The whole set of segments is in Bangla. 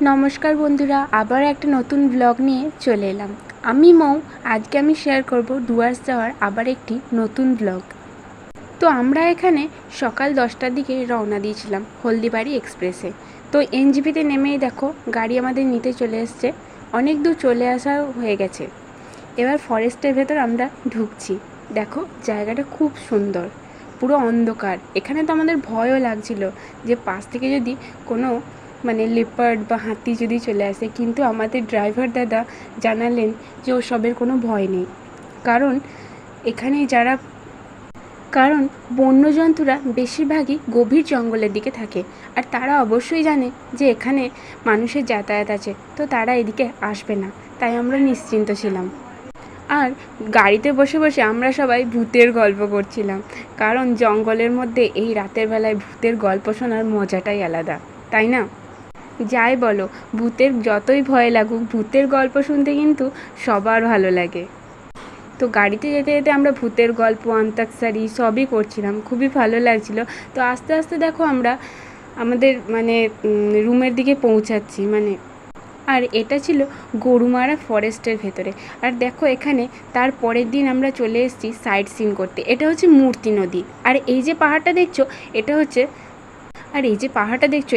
নমস্কার বন্ধুরা, আবার একটা নতুন ব্লগ নিয়ে চলে এলাম। আমি মৌ। আজকে আমি শেয়ার করব ডুয়ার্স যাওয়ার আবার একটি নতুন ব্লগ। তো আমরা এখানে সকাল 10টার দিকে রওনা দিয়েছিলাম হলদিবাড়ি এক্সপ্রেসে। তো এনজিপিতে নেমেই দেখো গাড়ি আমাদের নিতে চলে এসছে। অনেক দূর চলে আসা হয়ে গেছে। এবার ফরেস্টের ভেতর আমরা ঢুকছি। দেখো জায়গাটা খুব সুন্দর, পুরো অন্ধকার। এখানে তো আমাদের ভয়ও লাগছিল যে পাশ থেকে যদি কোনো লেপার্ড বা হাতি যদি চলে আসে, কিন্তু আমাদের ড্রাইভার দাদা জানালেন যে ওসবের কোনো ভয় নেই। কারণ বন্যজন্তুরা বেশিরভাগই গভীর জঙ্গলের দিকে থাকে, আর তারা অবশ্যই জানে যে এখানে মানুষের যাতায়াত আছে, তো তারা এদিকে আসবে না। তাই আমরা নিশ্চিন্ত ছিলাম। আর গাড়িতে বসে বসে আমরা সবাই ভূতের গল্প করছিলাম, কারণ জঙ্গলের মধ্যে এই রাতের বেলায় ভূতের গল্প শোনার মজাটাই আলাদা, তাই না? যাই বলো, ভূতের যতই ভয় লাগুক, ভূতের গল্প শুনতে কিন্তু সবার ভালো লাগে। তো গাড়িতে যেতে যেতে আমরা ভূতের গল্প, অন্তাক্ষরী সবই করছিলাম, খুবই ভালো লাগছিল। তো আস্তে আস্তে দেখো আমরা আমাদের রুমের দিকে পৌঁছাচ্ছি। আর এটা ছিল গরুমারা ফরেস্টের ভেতরে। আর দেখো এখানে তার পরের দিন আমরা চলে এসেছি সাইট সিন করতে। এটা হচ্ছে মূর্তি নদী। আর এই যে পাহাড়টা দেখছো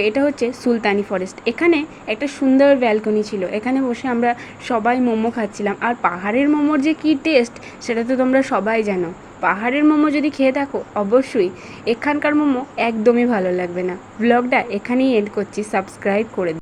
এটা হচ্ছে সুলতানি ফরেস্ট। এখানে একটা সুন্দর ব্যালকনি ছিল, এখানে বসে আমরা সবাই মোমো খাচ্ছিলাম। আর পাহাড়ের মোমোর যে কী টেস্ট সেটা তো তোমরা সবাই জানো। পাহাড়ের মোমো যদি খেয়ে থাকো, অবশ্যই এখানকার মোমো একদমই ভালো লাগবে না। ব্লগটা এখানেই এন্ড করছি, সাবস্ক্রাইব করে